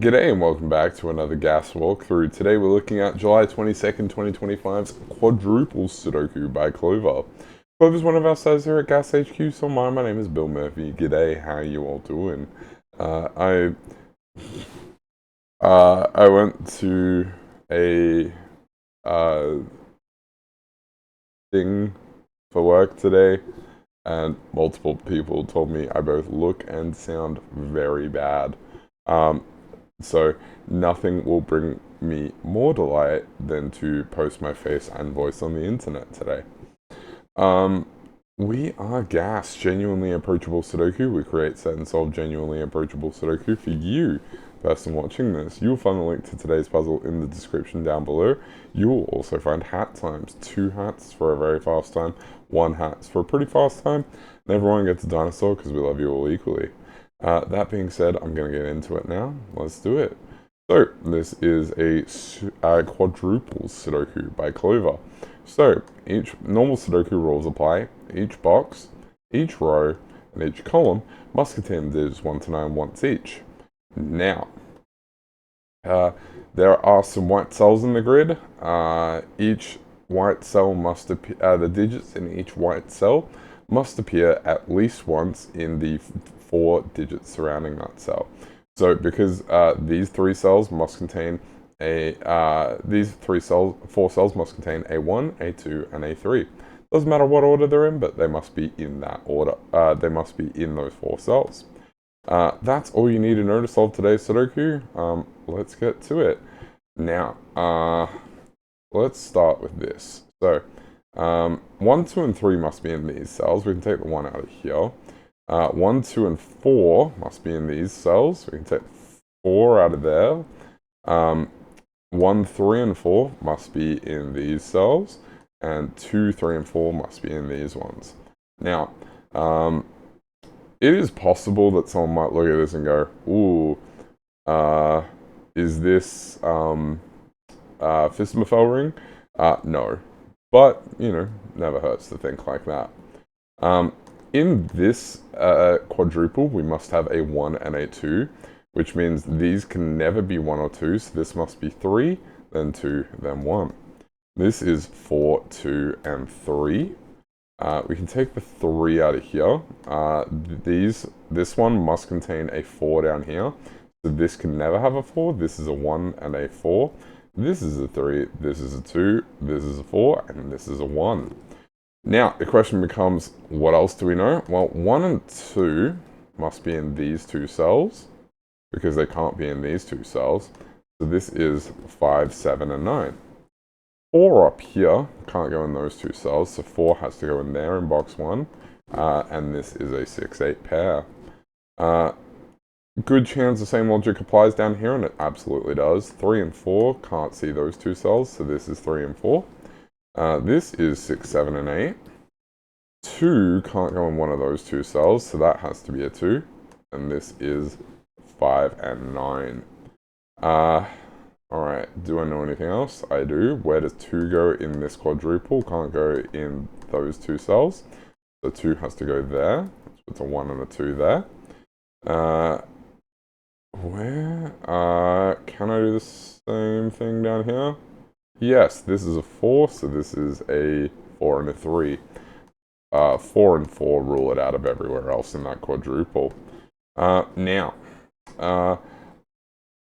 G'day and welcome back to another gas walkthrough. Today we're looking at July 22nd, 2025's Quadruples Sudoku by Clover. Clover's one of our stars here at Gas HQ, so my name is Bill Murphy. G'day, how you all doing? Uh, I I went to a thing for work today, and multiple people told me I both look and sound very bad. Um, So nothing will bring me more delight than to post my face and voice on the internet today. Um, we are Gas, genuinely approachable Sudoku. We create, set, and solve genuinely approachable Sudoku for you, person watching this. You'll find the link to today's puzzle in the description down below. You will also find hat times. 2 hats for a very fast time, 1 hat for a pretty fast time, and everyone gets a dinosaur because we love you all equally. That being said, I'm going to get into it now. Let's do it. So, this is a Quadruples Sudoku by Clover. So, each normal Sudoku rules apply. Each box, each row, and each column must contain digits 1 to 9 once each. Now, there are some white cells in the grid. Each white cell must appear, the digits in each white cell must appear at least once in the 4 digits surrounding that cell. So because these 3 cells must contain these 4 cells must contain A1, A2, and A3. Doesn't matter what order they're in, but they must be in that order. They must be in those 4 cells. That's all you need to know to solve today's Sudoku. Let's get to it. Now, let's start with this. So, 1, 2, and 3 must be in these cells. We can take the 1 out of here. 1, 2, and 4 must be in these cells. We can take 4 out of there. 1, 3, and 4 must be in these cells. And 2, 3, and 4 must be in these ones. Now, it is possible that someone might look at this and go, ooh, is this Fistmafel ring? No. But, never hurts to think like that. In this quadruple, we must have a 1 and a 2, which means these can never be 1 or 2, so this must be 3, then 2, then 1. This is 4, 2, and 3. We can take the 3 out of here. This one must contain a 4 down here, so this can never have a 4. This is a 1 and a 4. This is a 3, this is a 2, this is a 4, and this is a 1. Now, the question becomes, what else do we know? Well, 1 and 2 must be in these 2 cells, because they can't be in these 2 cells. So this is 5, 7, and 9. 4 up here can't go in those 2 cells, so 4 has to go in there in box 1. And this is a 6, 8 pair. Good chance the same logic applies down here, and it absolutely does. 3 and 4 can't see those 2 cells, so this is 3 and 4. This is 6, 7, and 8. 2 can't go in one of those 2 cells, so that has to be a 2. And this is 5 and 9. Alright, do I know anything else? I do. Where does 2 go in this quadruple? Can't go in those 2 cells. So 2 has to go there. So it's a 1 and a 2 there. Can I do the same thing down here? Yes, this is a 4, so this is a 4 and a 3. 4 and 4 rule it out of everywhere else in that quadruple. Now,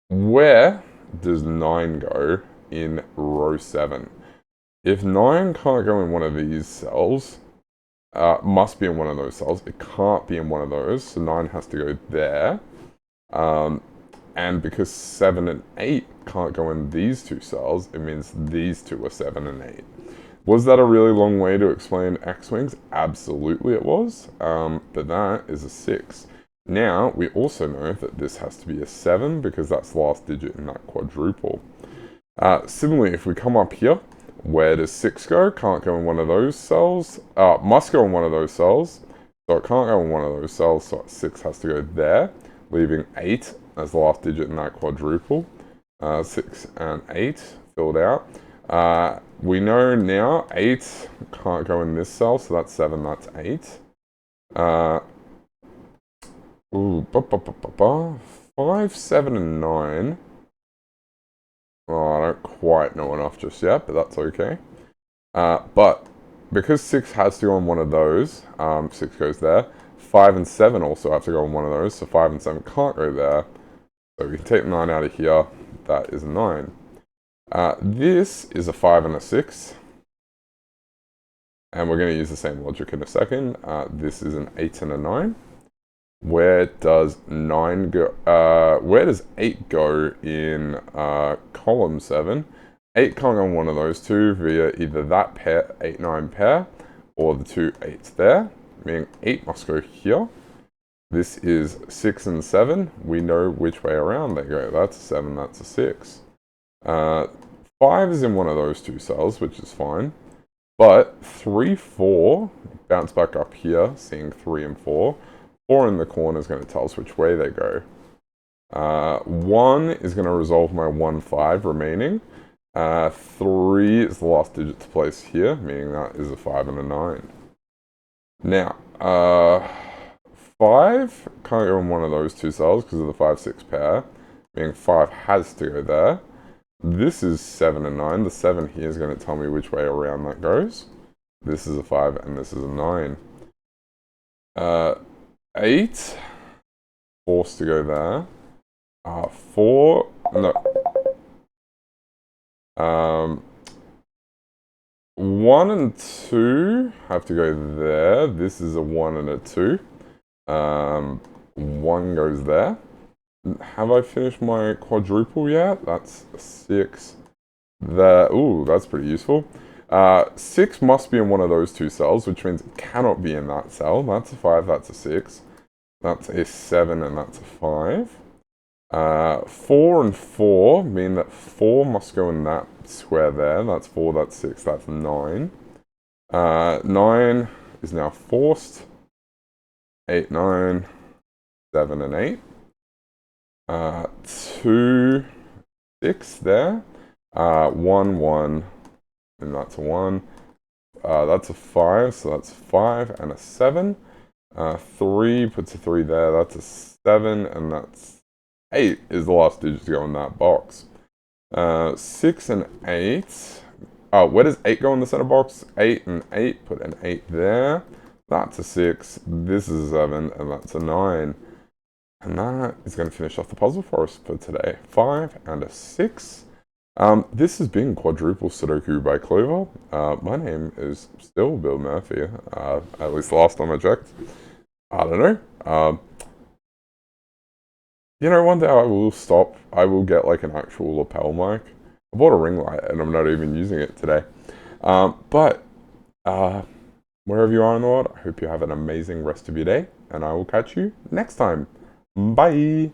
where does 9 go in row 7? If 9 can't go in one of these cells, must be in one of those cells. It can't be in one of those, so 9 has to go there. And because 7 and 8 can't go in these 2 cells, it means these 2 are 7 and 8. Was that a really long way to explain X-Wings? Absolutely it was, but that is a 6. Now, we also know that this has to be a 7 because that's the last digit in that quadruple. Similarly, if we come up here, where does 6 go? Can't go in one of those cells. Must go in one of those cells. So it can't go in one of those cells, so 6 has to go there, leaving 8 as the last digit in that quadruple. 6 and 8 filled out. We know now 8 can't go in this cell, so that's 7, that's 8. 5, 7, and 9. Oh, I don't quite know enough just yet, but that's okay. But because 6 has to go on one of those, 6 goes there. 5 and 7 also have to go on one of those, so 5 and 7 can't go there. So we can take 9 out of here. That is a 9. This is a 5 and a 6. And we're going to use the same logic in a second. This is an 8 and a 9. Where does 9 go? Where does 8 go in column 7? 8 can't go on one of those two via either that pair, 8, 9 pair, or the two 8s there, meaning 8 must go here. This is 6 and 7. We know which way around they go. That's a 7, that's a 6. 5 is in one of those two cells, which is fine. But 3, 4, bounce back up here, seeing 3 and 4. 4 in the corner is going to tell us which way they go. 1 is going to resolve my 1, 5 remaining. 3 is the last digit to place here, meaning that is a 5 and a 9. Now, 5 can't go in one of those two cells because of the 5, 6 pair, meaning 5 has to go there. This is 7 and 9. The 7 here is going to tell me which way around that goes. This is a 5 and this is a 9. 8, forced to go there. 4, no. 1 and 2 have to go there. This is a 1 and a 2. 1 goes there. Have I finished my quadruple yet? That's a 6. Ooh, that's pretty useful. 6 must be in one of those two cells, which means it cannot be in that cell. That's a 5, that's a 6. That's a 7, and that's a 5. 4 and 4 mean that 4 must go in that square there. That's 4, that's 6, that's 9. 9 is now forced. 8, 9, 7, and 8. 2, 6 there. 1, 1, and that's a 1. That's a 5, so that's a 5 and a 7. 3 puts a 3 there, that's a 7, and that's 8 is the last digit to go in that box. 6 and 8. Where does 8 go in the center box? 8 and 8, put an 8 there. That's a 6, this is a 7, and that's a 9. And that is going to finish off the puzzle for us for today. 5 and a 6. This has been Quadruples Sudoku by Clover. My name is still Bill Murphy, at least the last time I checked. I don't know. You know, one day I will stop. I will get like an actual lapel mic. I bought a ring light and I'm not even using it today. But wherever you are in the world, I hope you have an amazing rest of your day. And I will catch you next time. Bye!